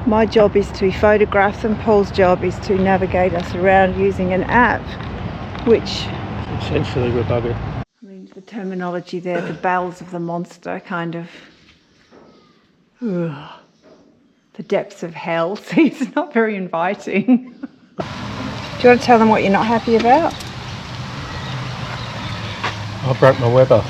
My job is to photograph and Paul's job is to navigate us around using an app, which... Essentially we're buggered. I mean, the terminology there, the bowels of the monster, kind of... Ugh, the depths of hell. See, it's not very inviting. Do you want to tell them what you're not happy about? I broke my Weber.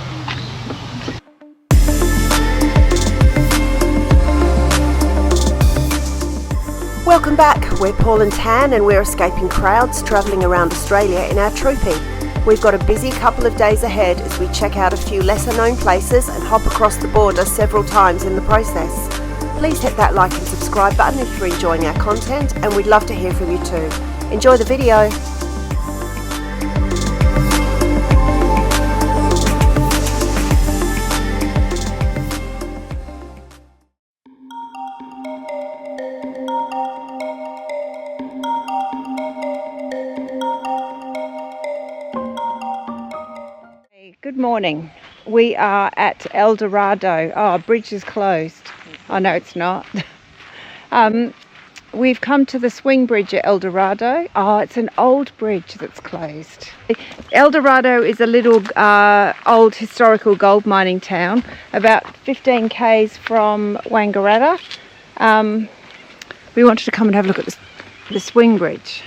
Welcome back. We're Paul and Tan and we're escaping crowds travelling around Australia in our Troopy. We've got a busy couple of days ahead as we check out a few lesser known places and hop across the border several times in the process. Please hit that like and subscribe button if you're enjoying our content, and we'd love to hear from you too. Enjoy the video. Good morning. We are at Eldorado. Oh, bridge is closed. Oh no, it's not. We've come to the swing bridge at Eldorado. Oh, it's an old bridge that's closed. Eldorado is a little old historical gold mining town, about 15 k's from Wangaratta. We wanted to come and have a look at the swing bridge.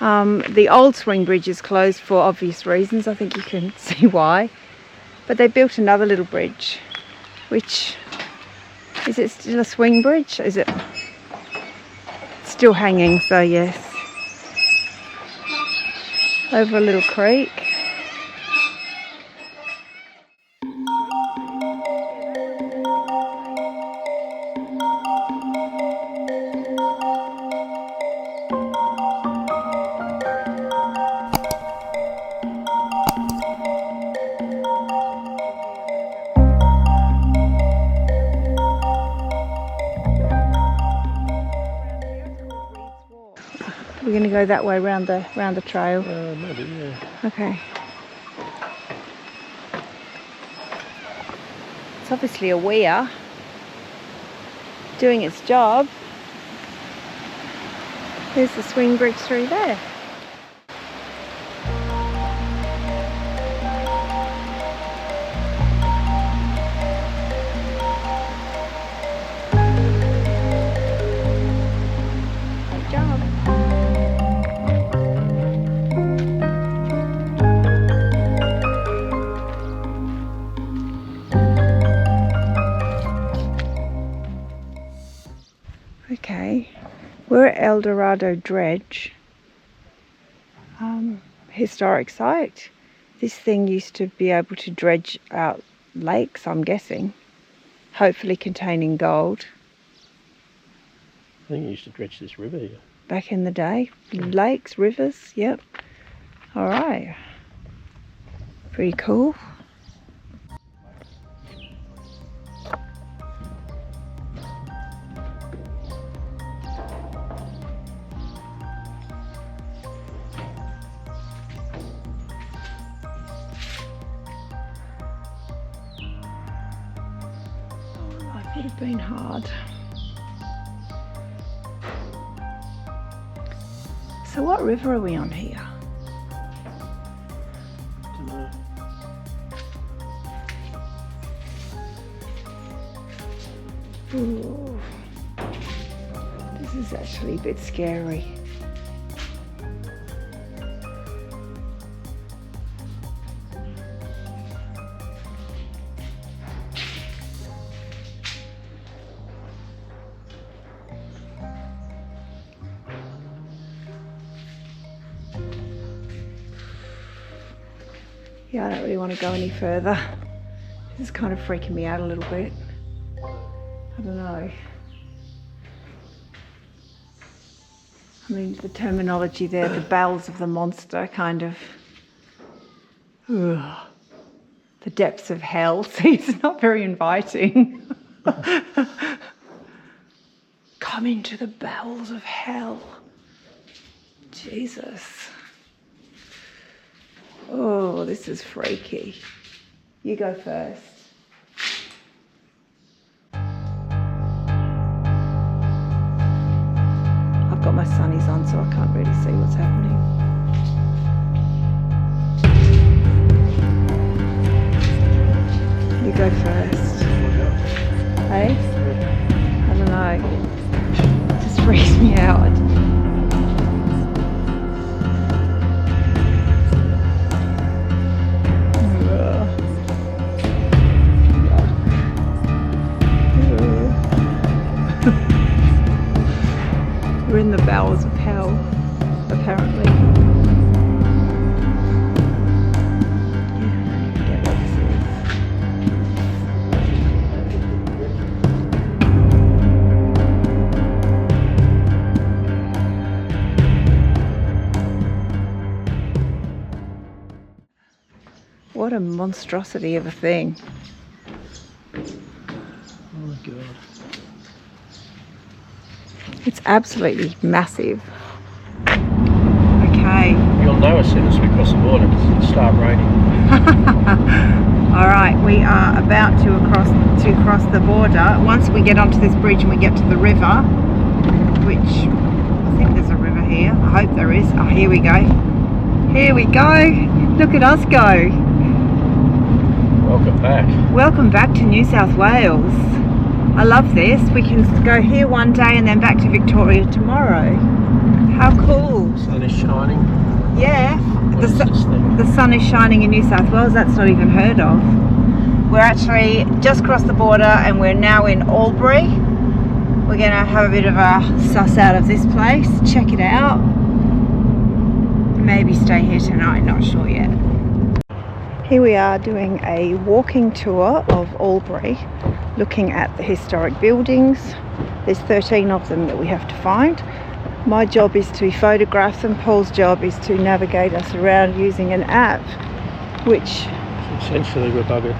The old swing bridge is closed for obvious reasons. I think you can see why. But they built another little bridge, which, is it still a swing bridge? Is it still hanging? So yes. Over a little creek. We're going to go that way round the trail. Maybe, yeah. Okay. It's obviously a weir doing its job. There's the swing bridge through there. Great job. Okay, we're at Eldorado Dredge, historic site. This thing used to be able to dredge out lakes, I'm guessing, hopefully containing gold. I think you used to dredge this river here. Back in the day, lakes, rivers, yep. All right, pretty cool. Life would have been hard. So what river are we on here? Dunno. Ooh, this is actually a bit scary. Yeah, I don't really want to go any further. This is kind of freaking me out a little bit. I don't know. I mean, the terminology there, the bowels of the monster, kind of... Ugh, the depths of hell. See, it's not very inviting. Come into the bowels of hell. Jesus. Oh, this is freaky. You go first. So, 5 got my sunnies on, so I can't really see what's happening. You go first. Hey? I don't know. It just freaks me out. We're in the bowels of hell, apparently. What a monstrosity of a thing. Oh my god. It's absolutely massive. Okay. You'll know as soon as we cross the border because it'll start raining. Alright, we are about to cross the border. Once we get onto this bridge and we get to the river, which I think there's a river here. I hope there is. Oh, here we go. Here we go. Look at us go. Welcome back. Welcome back to New South Wales. I love this. We can go here one day and then back to Victoria tomorrow. How cool. Sun is shining. Yeah. What is this thing? The sun is shining in New South Wales. That's not even heard of. We're actually just crossed the border and we're now in Albury. We're going to have a bit of a suss out of this place. Check it out. Maybe stay here tonight. Not sure yet. Here we are doing a walking tour of Albury, looking at the historic buildings. There's 13 of them that we have to find. My job is to photograph them. Paul's job is to navigate us around using an app, which Essentially we're buggered.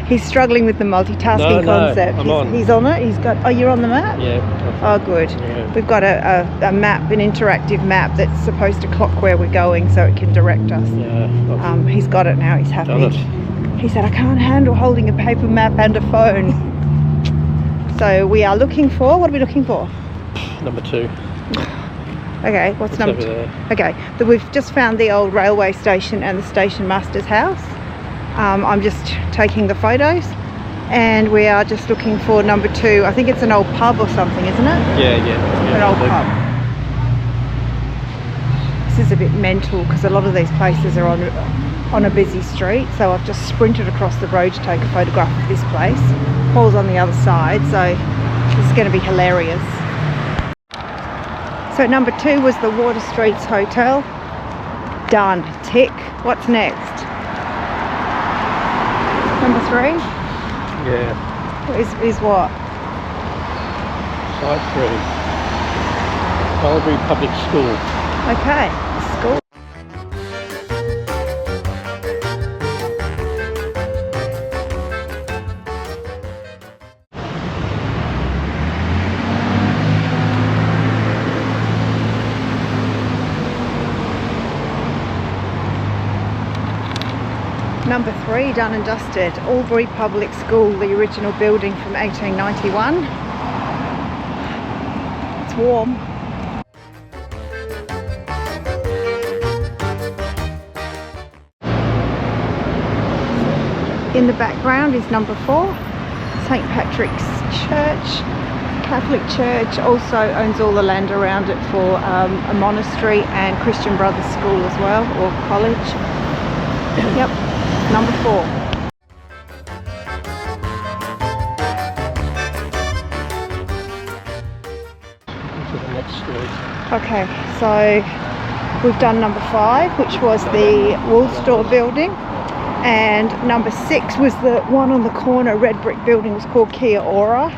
he's struggling with the multitasking concept. I'm on. He's on it. He's got. Oh, you're on the map? Yeah. Oh, good. Yeah. We've got a map, an interactive map that's supposed to clock where we're going so it can direct us. Yeah. He's got it now. He's happy. Done it. He said, I can't handle holding a paper map and a phone. So we are looking for, what are we looking for? Number 2. Okay, what's number over 2? there? Okay, we've just found the old railway station and the station master's house. I'm just taking the photos and we are just looking for number 2. I think it's an old pub or something, isn't it? Yeah. An old pub. This is a bit mental because a lot of these places are on a busy street, so I've just sprinted across the road to take a photograph of this place. Paul's on the other side, so this is going to be hilarious. So number 2 was the Water Streets Hotel. Done. Tick. What's next? Number 3? Yeah. Is what? Side 3. Albury Public School. Okay. School. Number 3, done and dusted. Albury Public School, the original building from 1891. It's warm. In the background is number 4, St. Patrick's Church. Catholic Church also owns all the land around it for a monastery and Christian Brothers School as well, or college. Yep, number 4. To the next street. Okay, so we've done number 5, which was the wool store building, and number 6 was the one on the corner, red brick building, was called Tiegear.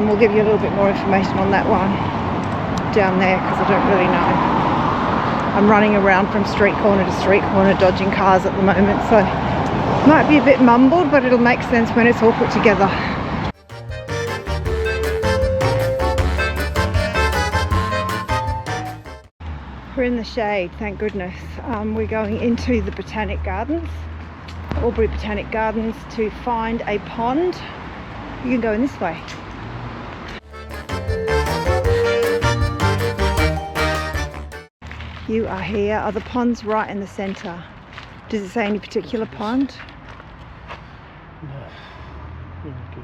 We'll give you a little bit more information on that one down there because I don't really know. I'm running around from street corner to street corner dodging cars at the moment, so it might be a bit mumbled, but it'll make sense when it's all put together. We're in the shade, thank goodness. We're going into the Botanic Gardens, Albury Botanic Gardens, to find a pond. You can go in this way. You are here. Oh, the pond's right in the centre. Does it say any particular pond? No. Really good.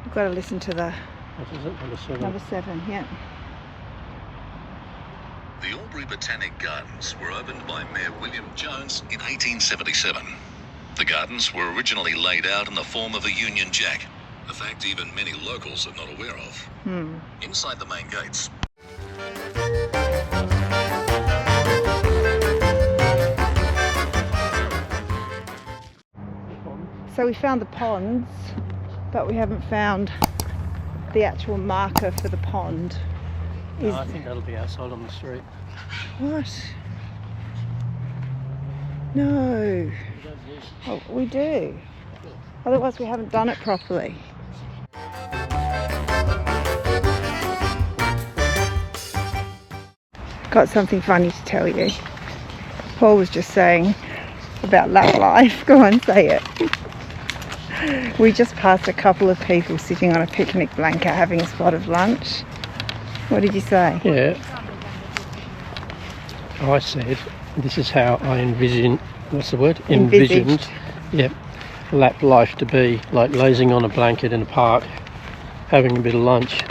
We've got to listen to the What is it? Number 7. number 7, yeah. The Albury Botanic Gardens were opened by Mayor William Jones in 1877. The gardens were originally laid out in the form of a Union Jack, a fact even many locals are not aware of. Inside the main gates, So we found the ponds, but we haven't found the actual marker for the pond. No, I think that'll be outside on the street. What? No. Oh, we do. Otherwise we haven't done it properly. Got something funny to tell you. Paul was just saying about lap life. Go on, say it. We just passed a couple of people sitting on a picnic blanket having a spot of lunch. What did you say? Yeah. I said, this is how I envisioned, what's the word? Envisaged. Yep. Lap life to be, like lazing on a blanket in a park, having a bit of lunch.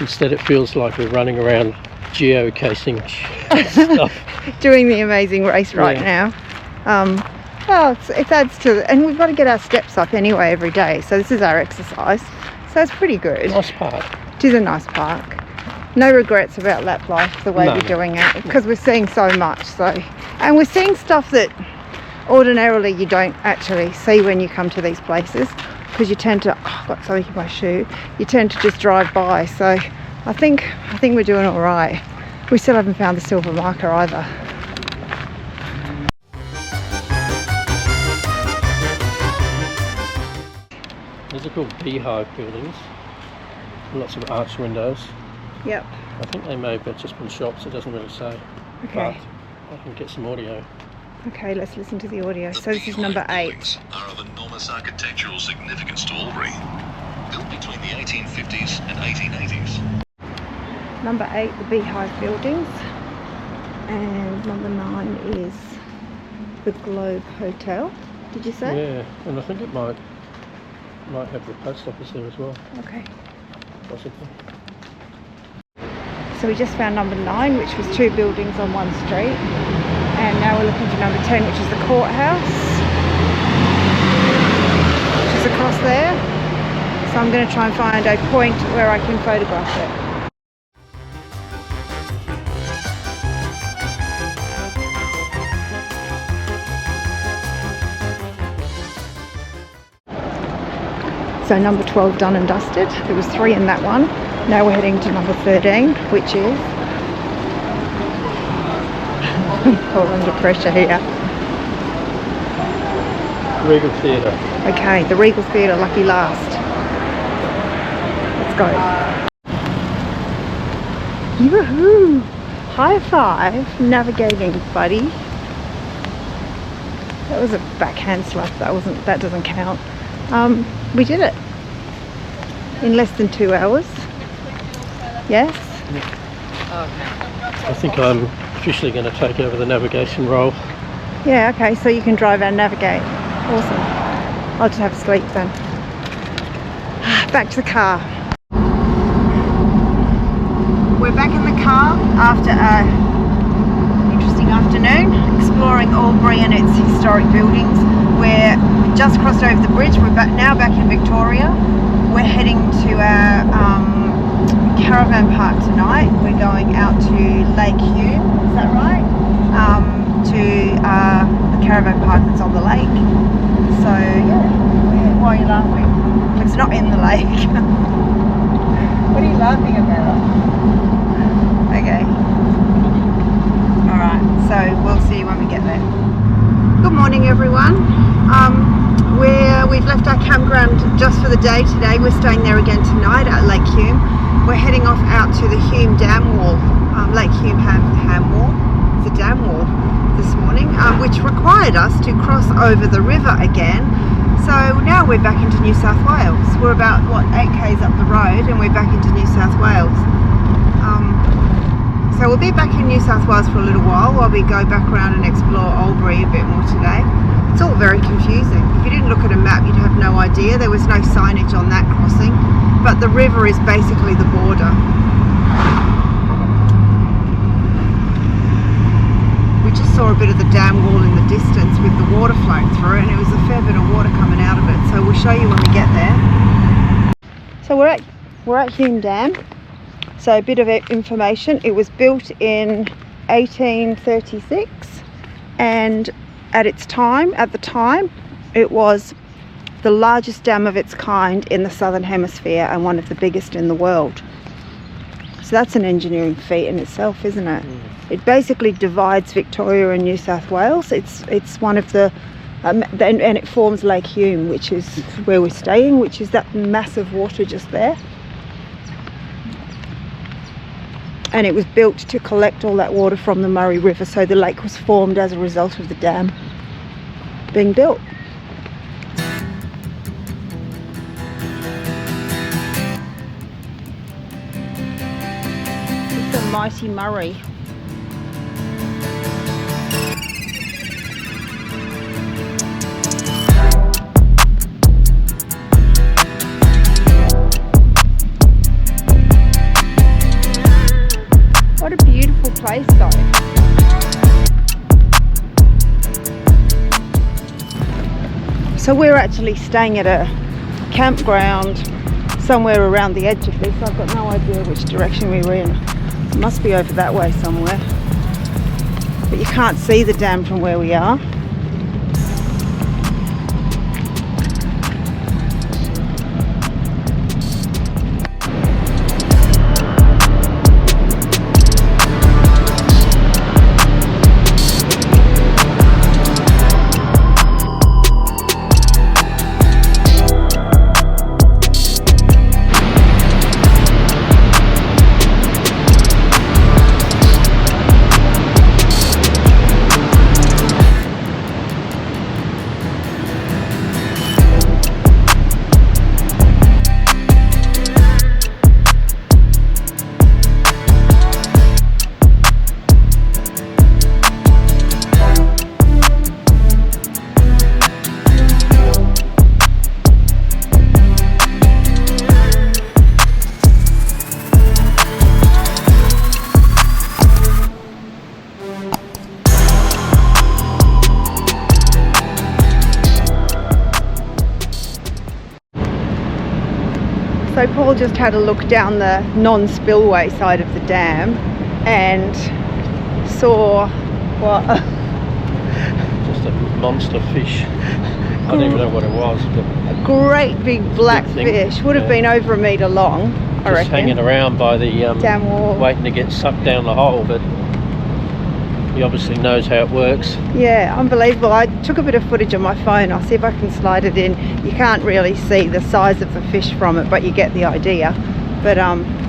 Instead it feels like we're running around geocaching stuff. Doing the Amazing Race right now. Well, it adds to, and we've got to get our steps up anyway every day, so this is our exercise, so it's pretty good. Nice park. It is a nice park. No regrets about lap life, the way we're doing it, because we're seeing so much. And we're seeing stuff that ordinarily you don't actually see when you come to these places, because you tend to, I've got something in my shoe, you tend to just drive by. So I think we're doing all right. We still haven't found the silver marker either. These are called beehive buildings. Lots of arch windows. Yep. I think they may have just been shops, it doesn't really say. Okay. But I can get some audio. Okay, let's listen to the audio. the So this is beehive number 8. buildings are of enormous architectural significance to Albury. Built between the 1850s and 1880s. Number 8, the beehive buildings. And number 9 is the Globe Hotel. Did you say? Yeah, and I think it might have the post office there as well, Okay. possibly. So we just found number 9, which was 2 buildings on one street. And now we're looking for number 10, which is the courthouse, which is across there. So I'm going to try and find a point where I can photograph it. So number 12 done and dusted. There was 3 in that one. Now we're heading to number 13, which is all under pressure here. Regal Theatre. Okay, the Regal Theatre, lucky last. Let's go. Yoo-hoo! High five, navigating, buddy. That was a backhand slap. That doesn't count. We did it in less than 2 hours. Yes? I think I'm officially going to take over the navigation role. Yeah, okay, so you can drive and navigate. Awesome. I'll just have a sleep then. Back to the car. We're back in the car after an interesting afternoon exploring Albury and its historic buildings. We're just crossed over the bridge. We're now back in Victoria. We're heading to our caravan park tonight. We're going out to Lake Hume, is that right? To the caravan park that's on the lake. So yeah, why are you laughing? It's not in the lake. What are you laughing about? Okay. Alright, so we'll see you when we get there. Good morning everyone. We've left our campground just for the day today. We're staying there again tonight at Lake Hume. We're heading off out to the Hume Dam wall. Lake Hume have the Ham wall, the dam wall this morning, which required us to cross over the river again. So now we're back into New South Wales. We're about, 8 k's up the road and we're back into New South Wales. So we'll be back in New South Wales for a little while we go back around and explore Albury a bit more today. It's all very confusing. If you didn't look at a map, you'd have no idea. There was no signage on that crossing, but the river is basically the border. We just saw a bit of the dam wall in the distance with the water flowing through it, and it was a fair bit of water coming out of it, so we'll show you when we get there. So we're at Hume Dam. So a bit of information, it was built in 1836, and at the time, it was the largest dam of its kind in the Southern Hemisphere and one of the biggest in the world. So that's an engineering feat in itself, isn't it? It basically divides Victoria and New South Wales. It's one of the, and it forms Lake Hume, which is where we're staying, which is that massive water just there. And it was built to collect all that water from the Murray River, so the lake was formed as a result of the dam being built. It's the mighty Murray. What a beautiful place though. So we're actually staying at a campground somewhere around the edge of this. I've got no idea which direction we were in. It must be over that way somewhere. But you can't see the dam from where we are. So Paul just had a look down the non-spillway side of the dam and saw what? Just a monster fish. I don't even know what it was, but a great big black fish. Would have been over a metre long, I reckon. Just hanging around by the dam wall, waiting to get sucked down the hole, but he obviously knows how it works. Yeah, unbelievable. I took a bit of footage on my phone. I'll see if I can slide it in. You can't really see the size of the fish from it, but you get the idea. But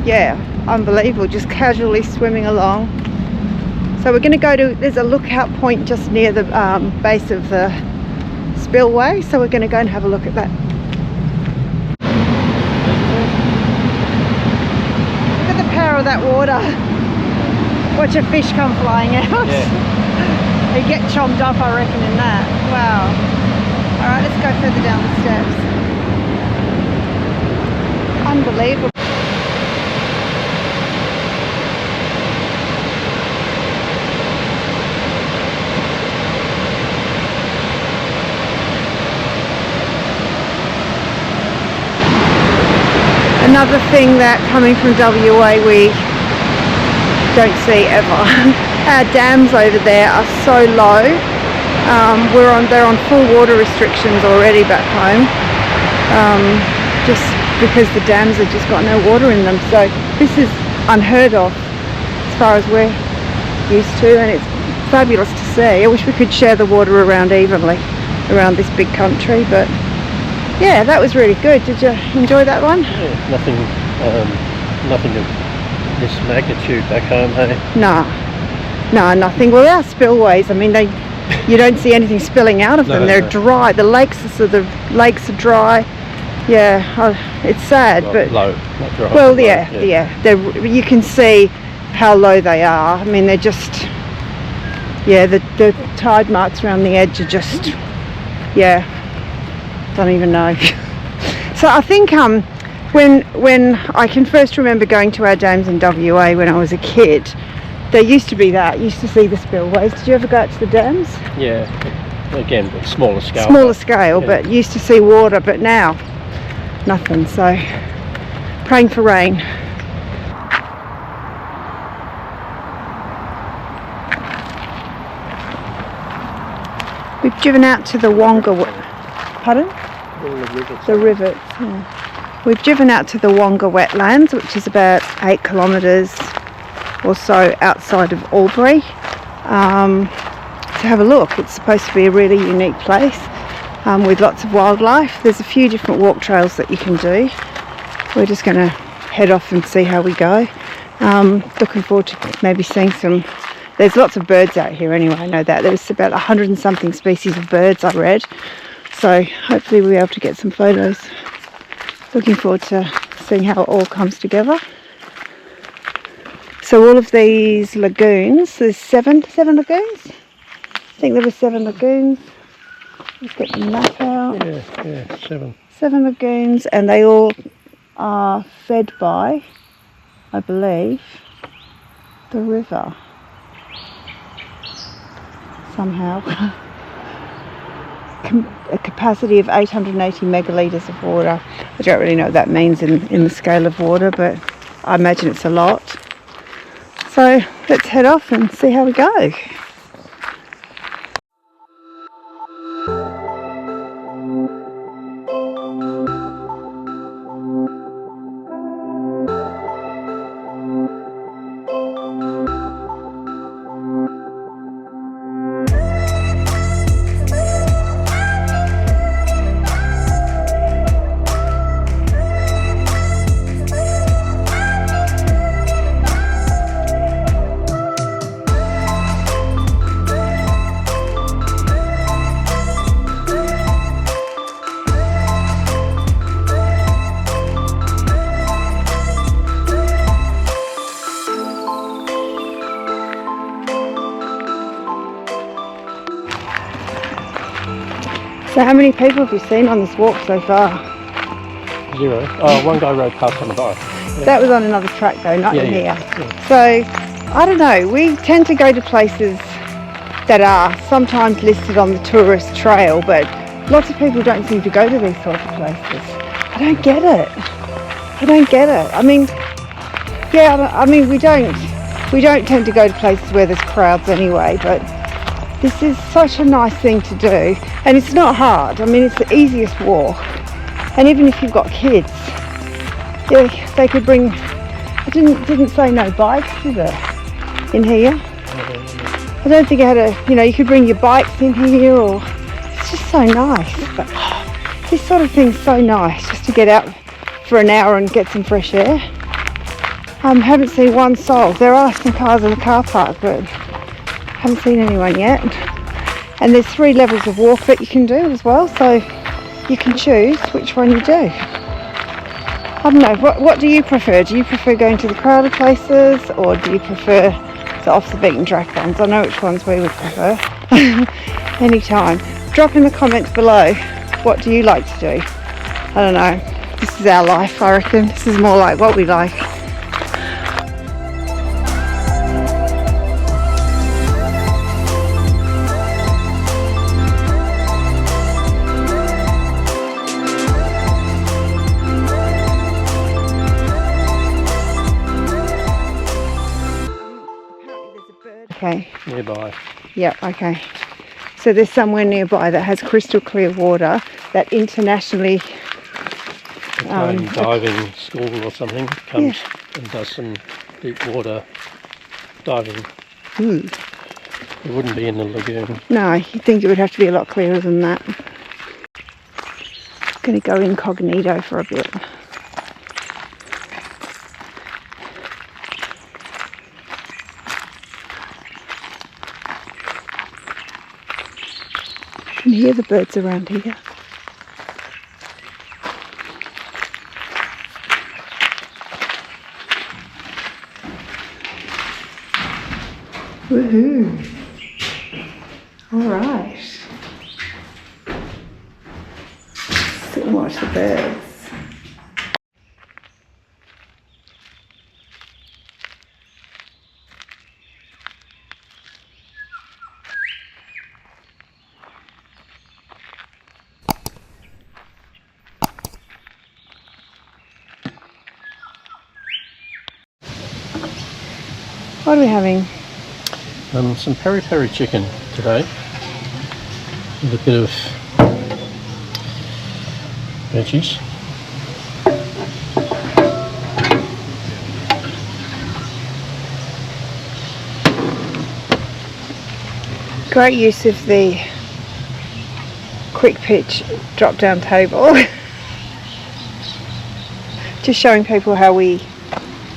yeah, unbelievable, just casually swimming along. So we're going to go to, there's a lookout point just near the base of the spillway, so we're going to go and have a look at that. Look at the power of that water. Watch a fish come flying out. Yeah. They get chomped up, I reckon, in that. Wow. Alright, let's go further down the steps. Unbelievable. Another thing that coming from WA we don't see ever. Our dams over there are so low. They're on full water restrictions already back home, just because the dams have just got no water in them. So this is unheard of as far as we're used to, and it's fabulous to see. I wish we could share the water around evenly around this big country, but yeah, that was really good. Did you enjoy that one? Yeah, nothing of this magnitude back home, hey? No, nothing. Well, our spillways, I mean, you don't see anything spilling out of them. They're dry. The lakes are dry. Yeah, it's sad, Well, but low, not dry. well, low, yeah. You can see how low they are. I mean, they're just, yeah, the tide marks around the edge are just, yeah, don't even know. So I think when I can first remember going to our dams in WA when I was a kid, there used to be that. You used to see the spillways. Did you ever go out to the dams? Yeah, again, but smaller scale. Smaller scale, yeah. but used to see water, but now nothing. So praying for rain. We've driven out to the Wonga. Pardon? The rivets. Yeah. We've driven out to the Wonga Wetlands, which is about 8 kilometres or so outside of Albury, to have a look. It's supposed to be a really unique place with lots of wildlife. There's a few different walk trails that you can do. We're just going to head off and see how we go. Looking forward to maybe seeing some. There's lots of birds out here anyway, I know that. There's about 100 and something species of birds I read. So hopefully we'll be able to get some photos. Looking forward to seeing how it all comes together. So all of these lagoons, there's seven lagoons? I think there were 7 lagoons. Let's get the map out. Yeah, 7. 7 lagoons, and they all are fed by, I believe, the river. Somehow. A capacity of 880 megalitres of water. I don't really know what that means in the scale of water, but I imagine it's a lot. So let's head off and see how we go. So how many people have you seen on this walk so far? 0. Oh, one guy rode past on the bike. Yeah. That was on another track though, not in here. Yeah. So, I don't know, we tend to go to places that are sometimes listed on the tourist trail, but lots of people don't seem to go to these sorts of places. I don't get it. I mean, yeah, I mean we don't tend to go to places where there's crowds anyway, but this is such a nice thing to do, and it's not hard. I mean, it's the easiest walk, and even if you've got kids, yeah, they could bring. I didn't say no bikes, did it? In here, I don't think I had a. You know, you could bring your bikes in here, or it's just so nice. But this sort of thing's so nice, just to get out for an hour and get some fresh air. Haven't seen one soul. There are some cars in the car park, but haven't seen anyone yet. And there's 3 levels of walk that you can do as well, so you can choose which one you do. I don't know, what do you prefer? Do you prefer going to the crowded places, or do you prefer the off the beaten track ones? I know which ones we would prefer. Anytime. Drop in the comments below, what do you like to do? I don't know, this is our life, I reckon. This is more like what we like. Okay. Nearby. Yep, okay. So there's somewhere nearby that has crystal clear water that internationally diving school or something comes and does some deep water diving. It wouldn't be in the lagoon. No, you'd think it would have to be a lot clearer than that. Going to go incognito for a bit. You can hear the birds around here. Woohoo! Alright. Sit and watch the birds. What are we having? Some peri-peri chicken today with a bit of veggies. Great use of the quick pitch drop down table. Just showing people how we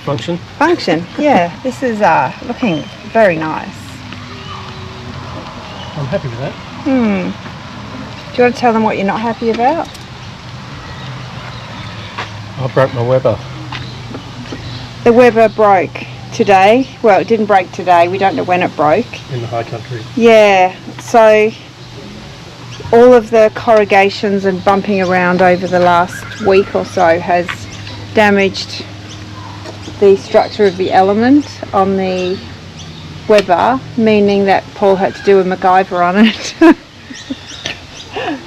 Function. Yeah, this is looking very nice. I'm happy with that. Do you want to tell them what you're not happy about? I broke my Weber. The Weber broke today. Well, it didn't break today. We don't know when it broke. In the high country. Yeah, so all of the corrugations and bumping around over the last week or so has damaged the structure of the element on the Weber, meaning that Paul had to do a MacGyver on it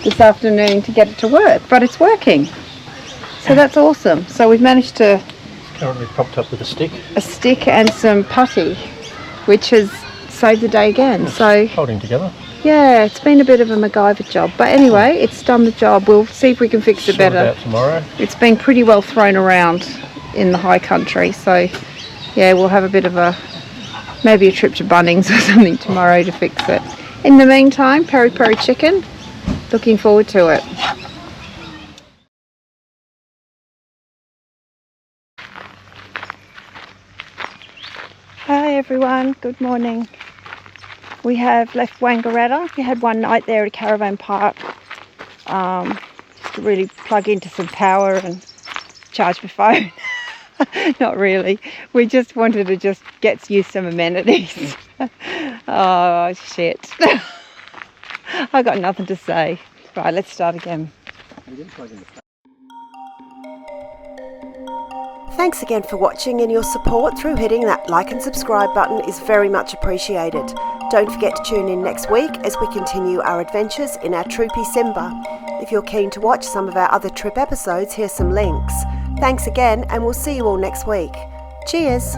this afternoon to get it to work, but it's working, so that's awesome. So we've managed to It's currently propped up with a stick and some putty, which has saved the day again. So holding together. yeah, it's been a bit of a MacGyver job, but anyway, it's done the job. We'll see if we can fix it Sort better. it out tomorrow. It's been pretty well thrown around in the high country, so yeah, we'll have a bit of maybe a trip to Bunnings or something tomorrow to fix it. In the meantime, peri-peri chicken, looking forward to it. Hi everyone, good morning. We have left Wangaratta. We had one night there at a caravan park, just to really plug into some power and charge my phone. Not really. We just wanted to just get you some amenities. Oh shit. I got nothing to say. Right, let's start again. Thanks again for watching, and your support through hitting that like and subscribe button is very much appreciated. Don't forget to tune in next week as we continue our adventures in our Troopy Simba. If you're keen to watch some of our other trip episodes, here's some links. Thanks again, and we'll see you all next week. Cheers!